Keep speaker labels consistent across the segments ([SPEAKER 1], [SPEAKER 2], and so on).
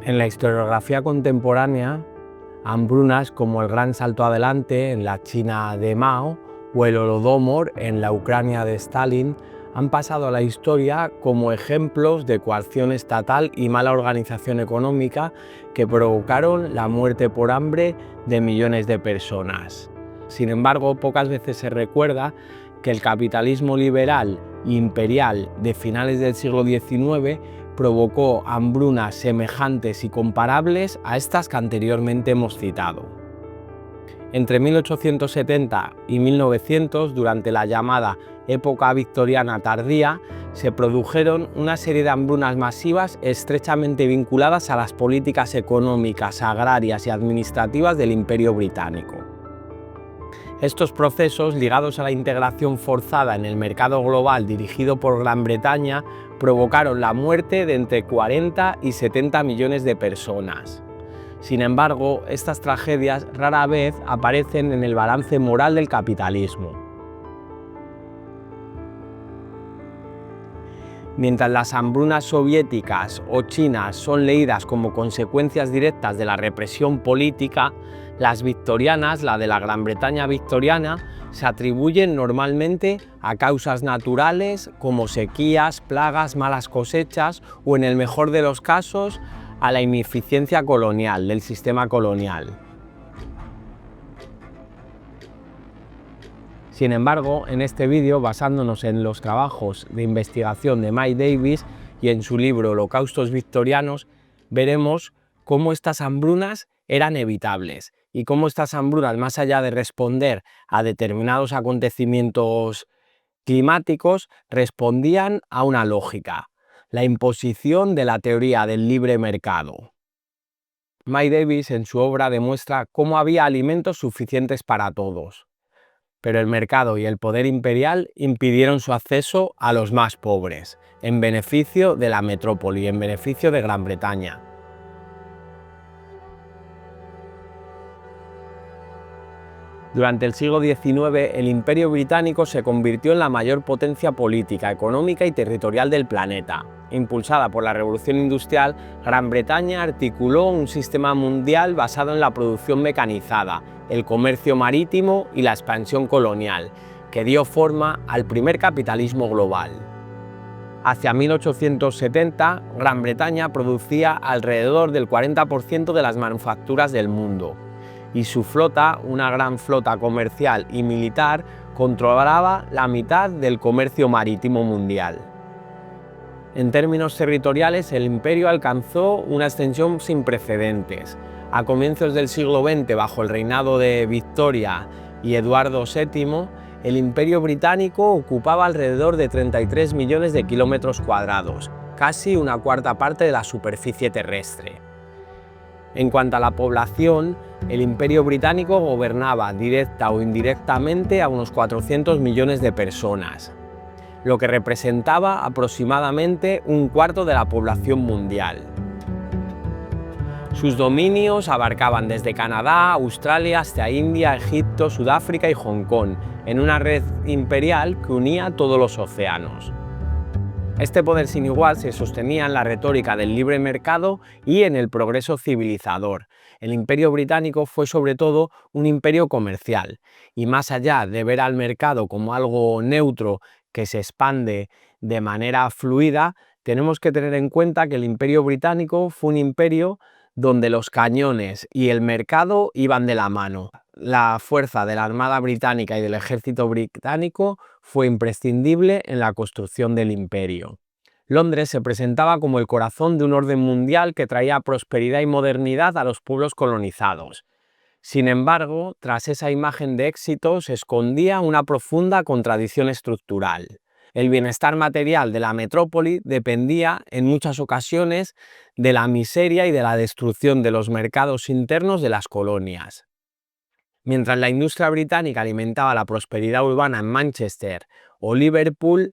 [SPEAKER 1] En la historiografía contemporánea, hambrunas como el Gran Salto Adelante en la China de Mao o el Holodomor en la Ucrania de Stalin han pasado a la historia como ejemplos de coacción estatal y mala organización económica que provocaron la muerte por hambre de millones de personas. Sin embargo, pocas veces se recuerda que el capitalismo liberal e imperial de finales del siglo XIX provocó hambrunas semejantes y comparables a estas que anteriormente hemos citado. Entre 1870 y 1900, durante la llamada época victoriana tardía, se produjeron una serie de hambrunas masivas estrechamente vinculadas a las políticas económicas, agrarias y administrativas del Imperio Británico. Estos procesos, ligados a la integración forzada en el mercado global dirigido por Gran Bretaña, provocaron la muerte de entre 40 y 70 millones de personas. Sin embargo, estas tragedias rara vez aparecen en el balance moral del capitalismo. Mientras las hambrunas soviéticas o chinas son leídas como consecuencias directas de la represión política, las victorianas, la de la Gran Bretaña victoriana, se atribuyen normalmente a causas naturales como sequías, plagas, malas cosechas o, en el mejor de los casos, a la ineficiencia colonial del sistema colonial. Sin embargo, en este vídeo, basándonos en los trabajos de investigación de Mike Davis y en su libro Holocaustos victorianos, veremos cómo estas hambrunas eran evitables y cómo estas hambrunas, más allá de responder a determinados acontecimientos climáticos, respondían a una lógica: la imposición de la teoría del libre mercado. Mike Davis en su obra demuestra cómo había alimentos suficientes para todos, pero el mercado y el poder imperial impidieron su acceso a los más pobres, en beneficio de la metrópoli, en beneficio de Gran Bretaña. Durante el siglo XIX, el Imperio Británico se convirtió en la mayor potencia política, económica y territorial del planeta. Impulsada por la Revolución Industrial, Gran Bretaña articuló un sistema mundial basado en la producción mecanizada, el comercio marítimo y la expansión colonial, que dio forma al primer capitalismo global. Hacia 1870, Gran Bretaña producía alrededor del 40% de las manufacturas del mundo, y su flota, una gran flota comercial y militar, controlaba la mitad del comercio marítimo mundial. En términos territoriales, el imperio alcanzó una extensión sin precedentes. A comienzos del siglo XX, bajo el reinado de Victoria y Eduardo VII, el Imperio Británico ocupaba alrededor de 33 millones de kilómetros cuadrados, casi una cuarta parte de la superficie terrestre. En cuanto a la población, el Imperio Británico gobernaba directa o indirectamente a unos 400 millones de personas, lo que representaba aproximadamente un cuarto de la población mundial. Sus dominios abarcaban desde Canadá, Australia hasta India, Egipto, Sudáfrica y Hong Kong, en una red imperial que unía todos los océanos. Este poder sin igual se sostenía en la retórica del libre mercado y en el progreso civilizador. El Imperio Británico fue sobre todo un imperio comercial, y más allá de ver al mercado como algo neutro que se expande de manera fluida, tenemos que tener en cuenta que el Imperio Británico fue un imperio donde los cañones y el mercado iban de la mano. La fuerza de la Armada Británica y del Ejército Británico fue imprescindible en la construcción del imperio. Londres se presentaba como el corazón de un orden mundial que traía prosperidad y modernidad a los pueblos colonizados. Sin embargo, tras esa imagen de éxito se escondía una profunda contradicción estructural. El bienestar material de la metrópoli dependía, en muchas ocasiones, de la miseria y de la destrucción de los mercados internos de las colonias. Mientras la industria británica alimentaba la prosperidad urbana en Manchester o Liverpool,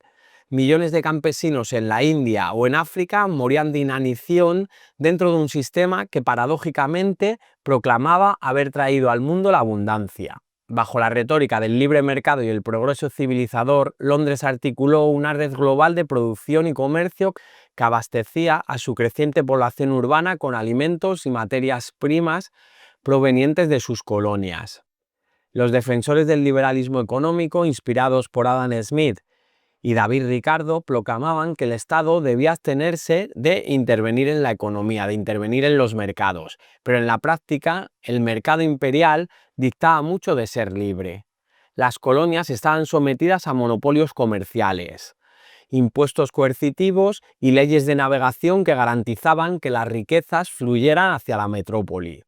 [SPEAKER 1] millones de campesinos en la India o en África morían de inanición dentro de un sistema que paradójicamente proclamaba haber traído al mundo la abundancia. Bajo la retórica del libre mercado y el progreso civilizador, Londres articuló una red global de producción y comercio que abastecía a su creciente población urbana con alimentos y materias primas provenientes de sus colonias. Los defensores del liberalismo económico, inspirados por Adam Smith y David Ricardo, proclamaban que el Estado debía abstenerse de intervenir en la economía, de intervenir en los mercados, pero en la práctica el mercado imperial dictaba mucho de ser libre. Las colonias estaban sometidas a monopolios comerciales, impuestos coercitivos y leyes de navegación que garantizaban que las riquezas fluyeran hacia la metrópoli.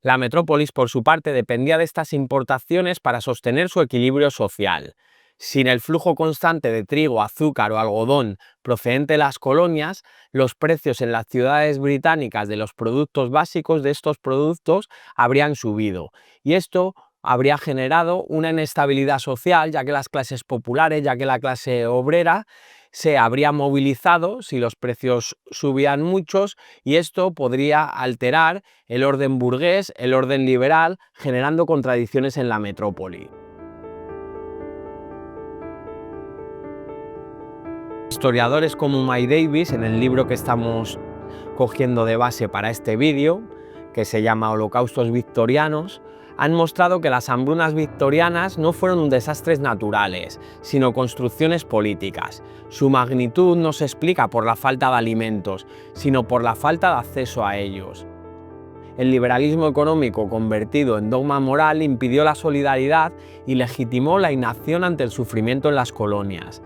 [SPEAKER 1] La metrópolis, por su parte, dependía de estas importaciones para sostener su equilibrio social. Sin el flujo constante de trigo, azúcar o algodón procedente de las colonias, los precios en las ciudades británicas de los productos básicos de estos productos habrían subido, y esto habría generado una inestabilidad social, ya que las clases populares, ya que la clase obrera se habría movilizado si los precios subían muchos, y esto podría alterar el orden burgués, el orden liberal, generando contradicciones en la metrópoli. Historiadores como May Davis, en el libro que estamos cogiendo de base para este vídeo, que se llama Holocaustos Victorianos, han mostrado que las hambrunas victorianas no fueron desastres naturales, sino construcciones políticas. Su magnitud no se explica por la falta de alimentos, sino por la falta de acceso a ellos. El liberalismo económico convertido en dogma moral impidió la solidaridad y legitimó la inacción ante el sufrimiento en las colonias.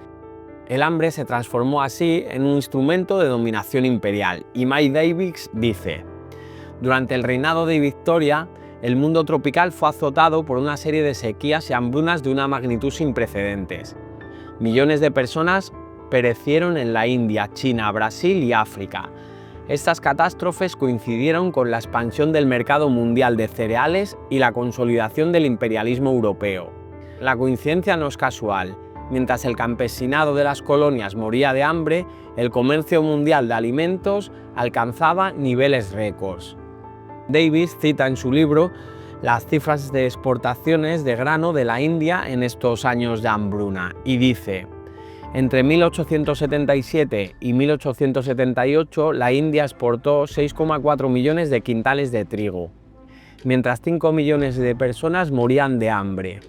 [SPEAKER 1] El hambre se transformó así en un instrumento de dominación imperial, y May Davis dice: durante el reinado de Victoria, el mundo tropical fue azotado por una serie de sequías y hambrunas de una magnitud sin precedentes. Millones de personas perecieron en la India, China, Brasil y África. Estas catástrofes coincidieron con la expansión del mercado mundial de cereales y la consolidación del imperialismo europeo. La coincidencia no es casual. Mientras el campesinado de las colonias moría de hambre, el comercio mundial de alimentos alcanzaba niveles récords. Davis cita en su libro las cifras de exportaciones de grano de la India en estos años de hambruna y dice: entre 1877 y 1878 la India exportó 6,4 millones de quintales de trigo, mientras 5 millones de personas morían de hambre.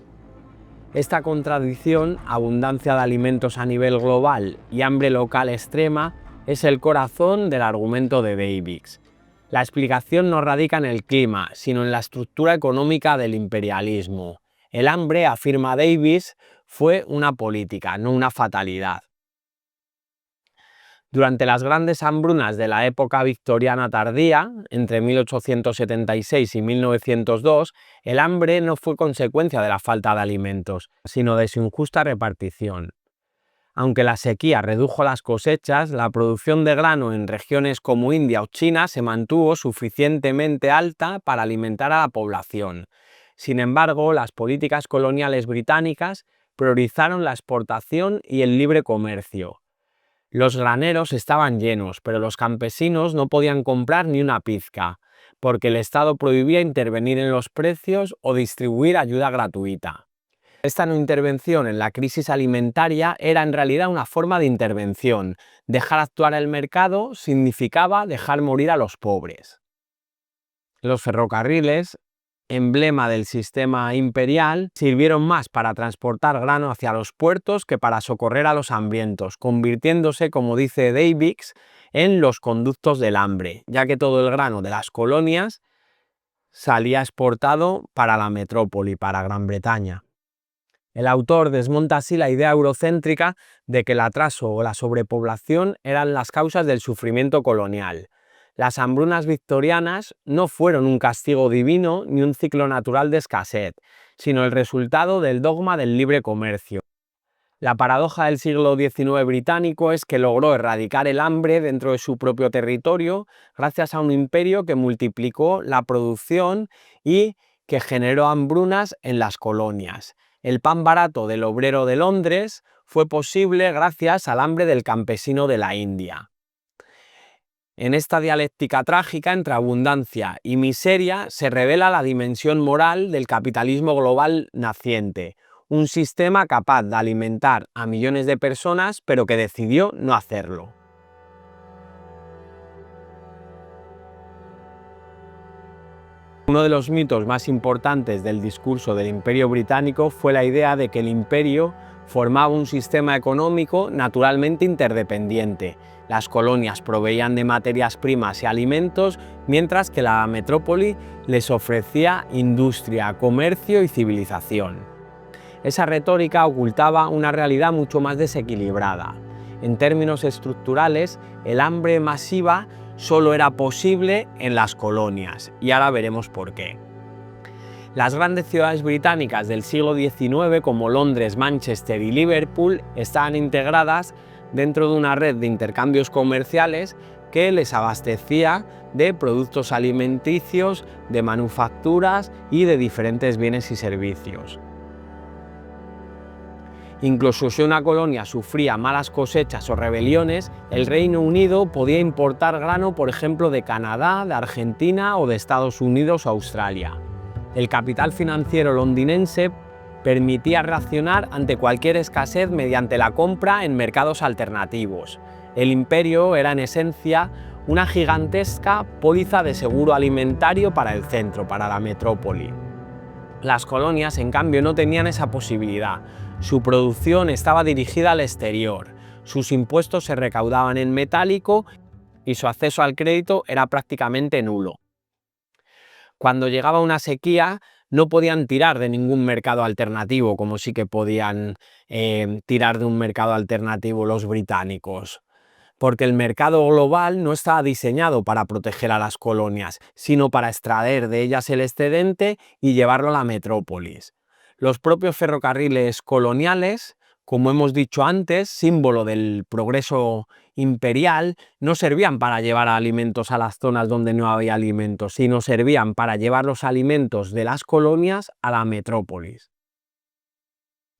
[SPEAKER 1] Esta contradicción, abundancia de alimentos a nivel global y hambre local extrema, es el corazón del argumento de Davis. La explicación no radica en el clima, sino en la estructura económica del imperialismo. El hambre, afirma Davis, fue una política, no una fatalidad. Durante las grandes hambrunas de la época victoriana tardía, entre 1876 y 1902, el hambre no fue consecuencia de la falta de alimentos, sino de su injusta repartición. Aunque la sequía redujo las cosechas, la producción de grano en regiones como India o China se mantuvo suficientemente alta para alimentar a la población. Sin embargo, las políticas coloniales británicas priorizaron la exportación y el libre comercio. Los graneros estaban llenos, pero los campesinos no podían comprar ni una pizca, porque el Estado prohibía intervenir en los precios o distribuir ayuda gratuita. Esta no intervención en la crisis alimentaria era en realidad una forma de intervención. Dejar actuar el mercado significaba dejar morir a los pobres. Los ferrocarriles, emblema del sistema imperial, sirvieron más para transportar grano hacia los puertos que para socorrer a los hambrientos, convirtiéndose, como dice Davis, en los conductos del hambre, ya que todo el grano de las colonias salía exportado para la metrópoli, para Gran Bretaña. El autor desmonta así la idea eurocéntrica de que el atraso o la sobrepoblación eran las causas del sufrimiento colonial. Las hambrunas victorianas no fueron un castigo divino ni un ciclo natural de escasez, sino el resultado del dogma del libre comercio. La paradoja del siglo XIX británico es que logró erradicar el hambre dentro de su propio territorio gracias a un imperio que multiplicó la producción y que generó hambrunas en las colonias. El pan barato del obrero de Londres fue posible gracias al hambre del campesino de la India. En esta dialéctica trágica entre abundancia y miseria se revela la dimensión moral del capitalismo global naciente, un sistema capaz de alimentar a millones de personas pero que decidió no hacerlo. Uno de los mitos más importantes del discurso del Imperio Británico fue la idea de que el imperio formaba un sistema económico naturalmente interdependiente. Las colonias proveían de materias primas y alimentos, mientras que la metrópoli les ofrecía industria, comercio y civilización. Esa retórica ocultaba una realidad mucho más desequilibrada. En términos estructurales, el hambre masiva solo era posible en las colonias, y ahora veremos por qué. Las grandes ciudades británicas del siglo XIX, como Londres, Manchester y Liverpool, estaban integradas dentro de una red de intercambios comerciales que les abastecía de productos alimenticios, de manufacturas y de diferentes bienes y servicios. Incluso si una colonia sufría malas cosechas o rebeliones, el Reino Unido podía importar grano, por ejemplo, de Canadá, de Argentina o de Estados Unidos o Australia. El capital financiero londinense permitía reaccionar ante cualquier escasez mediante la compra en mercados alternativos. El imperio era en esencia una gigantesca póliza de seguro alimentario para el centro, para la metrópoli. Las colonias, en cambio, no tenían esa posibilidad. Su producción estaba dirigida al exterior, sus impuestos se recaudaban en metálico y su acceso al crédito era prácticamente nulo. Cuando llegaba una sequía, no podían tirar de ningún mercado alternativo, como sí que podían tirar de un mercado alternativo los británicos, porque el mercado global no estaba diseñado para proteger a las colonias, sino para extraer de ellas el excedente y llevarlo a la metrópolis. Los propios ferrocarriles coloniales, como hemos dicho antes, símbolo del progreso imperial, no servían para llevar alimentos a las zonas donde no había alimentos, sino servían para llevar los alimentos de las colonias a la metrópolis,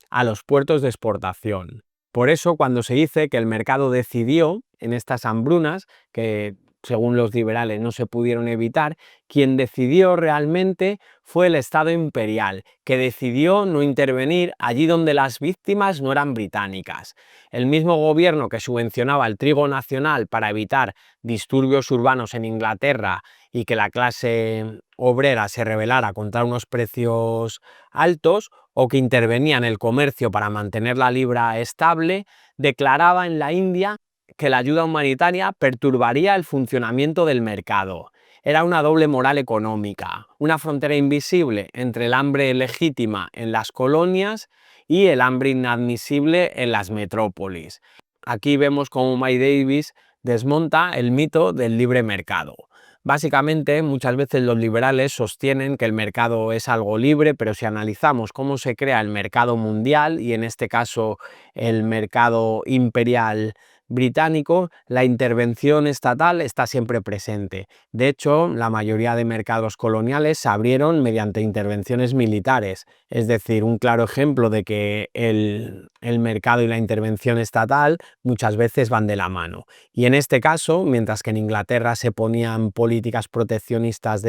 [SPEAKER 1] a los puertos de exportación. Por eso, cuando se dice que el mercado decidió en estas hambrunas, que según los liberales no se pudieron evitar, quien decidió realmente fue el Estado imperial, que decidió no intervenir allí donde las víctimas no eran británicas. El mismo gobierno que subvencionaba el trigo nacional para evitar disturbios urbanos en Inglaterra y que la clase obrera se rebelara contra unos precios altos, o que intervenía en el comercio para mantener la libra estable, declaraba en la India que la ayuda humanitaria perturbaría el funcionamiento del mercado. Era una doble moral económica, una frontera invisible entre el hambre legítima en las colonias y el hambre inadmisible en las metrópolis. Aquí vemos cómo Miles Davis desmonta el mito del libre mercado. Básicamente, muchas veces los liberales sostienen que el mercado es algo libre, pero si analizamos cómo se crea el mercado mundial, y en este caso el mercado imperial británico, la intervención estatal está siempre presente. De hecho, la mayoría de mercados coloniales se abrieron mediante intervenciones militares, es decir, un claro ejemplo de que el mercado y la intervención estatal muchas veces van de la mano. Y en este caso, mientras que en Inglaterra se ponían políticas proteccionistas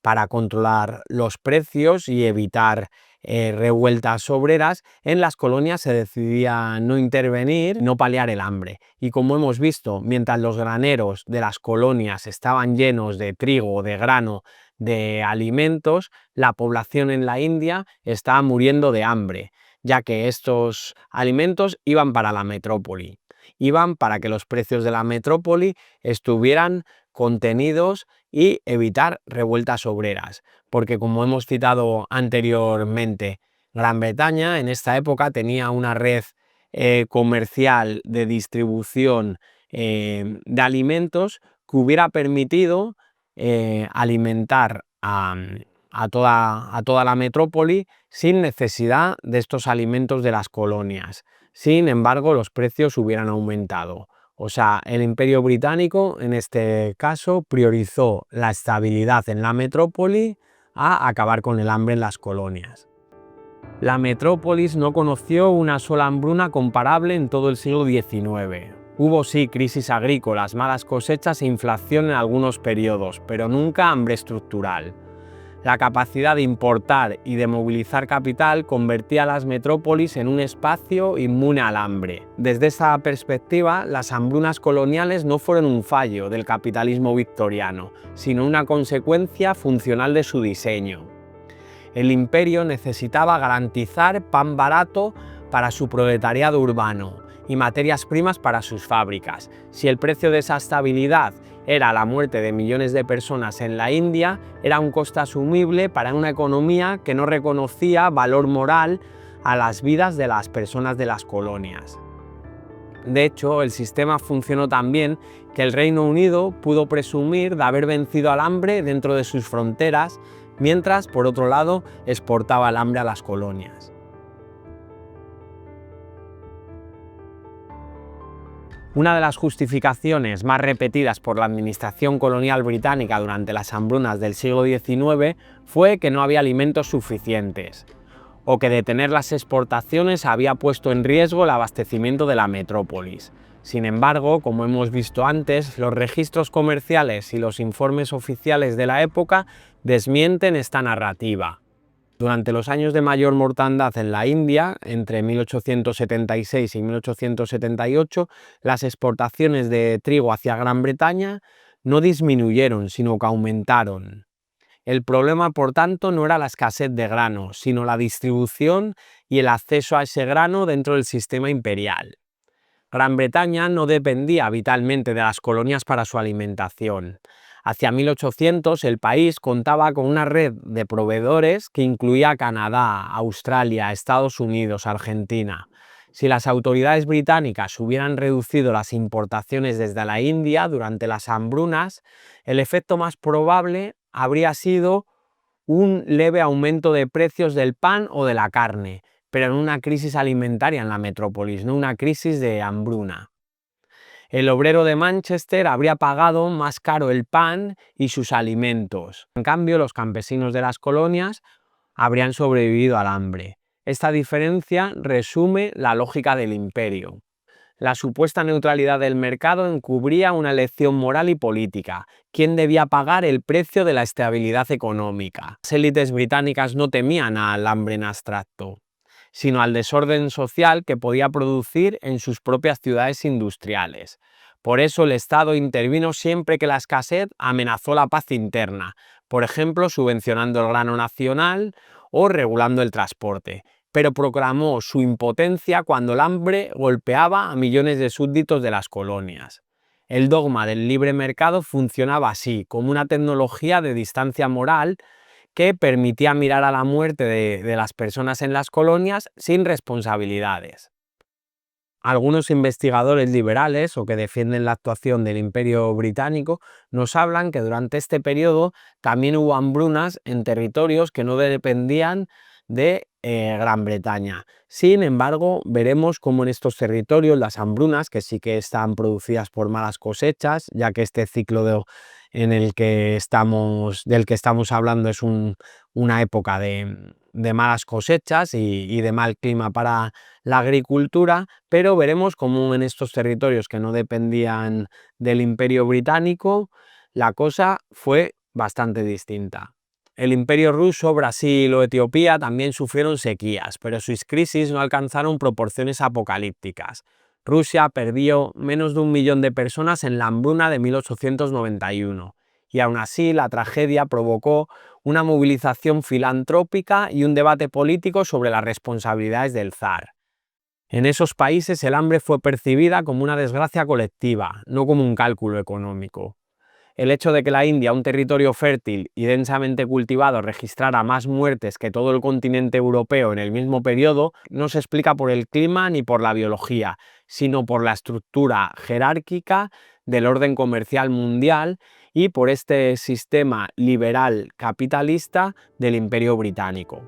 [SPEAKER 1] para controlar los precios y evitar revueltas obreras, en las colonias se decidía no intervenir, no paliar el hambre. Y como hemos visto, mientras los graneros de las colonias estaban llenos de trigo, de grano, de alimentos, la población en la India estaba muriendo de hambre, ya que estos alimentos iban para la metrópoli, iban para que los precios de la metrópoli estuvieran contenidos y evitar revueltas obreras, porque como hemos citado anteriormente, Gran Bretaña en esta época tenía una red comercial de distribución de alimentos que hubiera permitido alimentar a toda la metrópoli sin necesidad de estos alimentos de las colonias. Sin embargo, los precios hubieran aumentado. O sea, el Imperio Británico, en este caso, priorizó la estabilidad en la metrópoli a acabar con el hambre en las colonias. La metrópolis no conoció una sola hambruna comparable en todo el siglo XIX. Hubo sí crisis agrícolas, malas cosechas e inflación en algunos periodos, pero nunca hambre estructural. La capacidad de importar y de movilizar capital convertía a las metrópolis en un espacio inmune al hambre. Desde esa perspectiva, las hambrunas coloniales no fueron un fallo del capitalismo victoriano, sino una consecuencia funcional de su diseño. El imperio necesitaba garantizar pan barato para su proletariado urbano y materias primas para sus fábricas. Si el precio de esa estabilidad era la muerte de millones de personas en la India, era un coste asumible para una economía que no reconocía valor moral a las vidas de las personas de las colonias. De hecho, el sistema funcionó tan bien que el Reino Unido pudo presumir de haber vencido al hambre dentro de sus fronteras, mientras, por otro lado, exportaba el hambre a las colonias. Una de las justificaciones más repetidas por la administración colonial británica durante las hambrunas del siglo XIX fue que no había alimentos suficientes, o que detener las exportaciones había puesto en riesgo el abastecimiento de la metrópolis. Sin embargo, como hemos visto antes, los registros comerciales y los informes oficiales de la época desmienten esta narrativa. Durante los años de mayor mortandad en la India, entre 1876 y 1878, las exportaciones de trigo hacia Gran Bretaña no disminuyeron, sino que aumentaron. El problema, por tanto, no era la escasez de grano, sino la distribución y el acceso a ese grano dentro del sistema imperial. Gran Bretaña no dependía vitalmente de las colonias para su alimentación. Hacia 1800 el país contaba con una red de proveedores que incluía a Canadá, Australia, Estados Unidos, Argentina. Si las autoridades británicas hubieran reducido las importaciones desde la India durante las hambrunas, el efecto más probable habría sido un leve aumento de precios del pan o de la carne, pero en una crisis alimentaria en la metrópolis, no una crisis de hambruna. El obrero de Manchester habría pagado más caro el pan y sus alimentos. En cambio, los campesinos de las colonias habrían sobrevivido al hambre. Esta diferencia resume la lógica del imperio. La supuesta neutralidad del mercado encubría una elección moral y política. ¿Quién debía pagar el precio de la estabilidad económica? Las élites británicas no temían al hambre en abstracto, sino al desorden social que podía producir en sus propias ciudades industriales. Por eso el Estado intervino siempre que la escasez amenazó la paz interna, por ejemplo subvencionando el grano nacional o regulando el transporte, pero proclamó su impotencia cuando el hambre golpeaba a millones de súbditos de las colonias. El dogma del libre mercado funcionaba así, como una tecnología de distancia moral que permitía mirar a la muerte de las personas en las colonias sin responsabilidades. Algunos investigadores liberales o que defienden la actuación del Imperio Británico nos hablan que durante este periodo también hubo hambrunas en territorios que no dependían de Gran Bretaña. Sin embargo, veremos cómo en estos territorios las hambrunas, que sí que están producidas por malas cosechas, ya que este ciclo del que estamos hablando es una época de malas cosechas y de mal clima para la agricultura, pero veremos cómo en estos territorios que no dependían del Imperio Británico, la cosa fue bastante distinta. El Imperio ruso, Brasil o Etiopía también sufrieron sequías, pero sus crisis no alcanzaron proporciones apocalípticas. Rusia perdió menos de 1 millón de personas en la hambruna de 1891, y aún así la tragedia provocó una movilización filantrópica y un debate político sobre las responsabilidades del zar. En esos países el hambre fue percibida como una desgracia colectiva, no como un cálculo económico. El hecho de que la India, un territorio fértil y densamente cultivado, registrara más muertes que todo el continente europeo en el mismo periodo, no se explica por el clima ni por la biología, sino por la estructura jerárquica del orden comercial mundial y por este sistema liberal capitalista del Imperio Británico.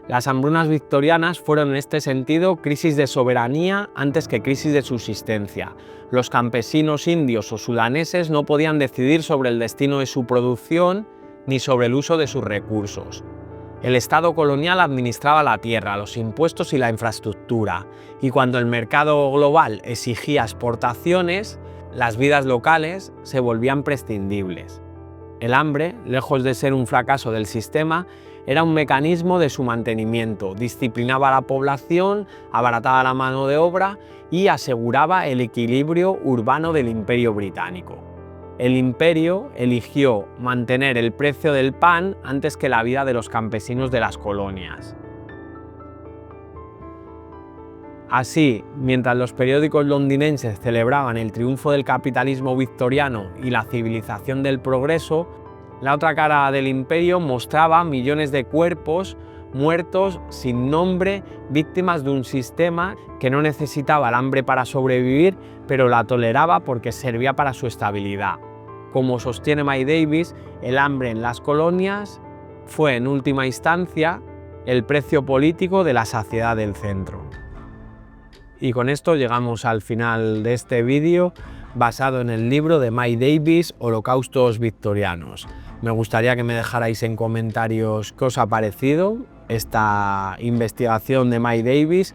[SPEAKER 1] Las hambrunas victorianas fueron en este sentido crisis de soberanía antes que crisis de subsistencia. Los campesinos indios o sudaneses no podían decidir sobre el destino de su producción ni sobre el uso de sus recursos. El Estado colonial administraba la tierra, los impuestos y la infraestructura, y cuando el mercado global exigía exportaciones, las vidas locales se volvían prescindibles. El hambre, lejos de ser un fracaso del sistema, era un mecanismo de su mantenimiento, disciplinaba a la población, abarataba la mano de obra y aseguraba el equilibrio urbano del Imperio británico. El imperio eligió mantener el precio del pan antes que la vida de los campesinos de las colonias. Así, mientras los periódicos londinenses celebraban el triunfo del capitalismo victoriano y la civilización del progreso, la otra cara del imperio mostraba millones de cuerpos muertos sin nombre, víctimas de un sistema que no necesitaba el hambre para sobrevivir, pero la toleraba porque servía para su estabilidad. Como sostiene Mike Davis, el hambre en las colonias fue en última instancia el precio político de la saciedad del centro. Y con esto llegamos al final de este vídeo basado en el libro de Mike Davis, Holocaustos Victorianos. Me gustaría que me dejarais en comentarios qué os ha parecido esta investigación de Mike Davis,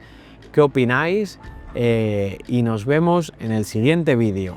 [SPEAKER 1] qué opináis y nos vemos en el siguiente vídeo.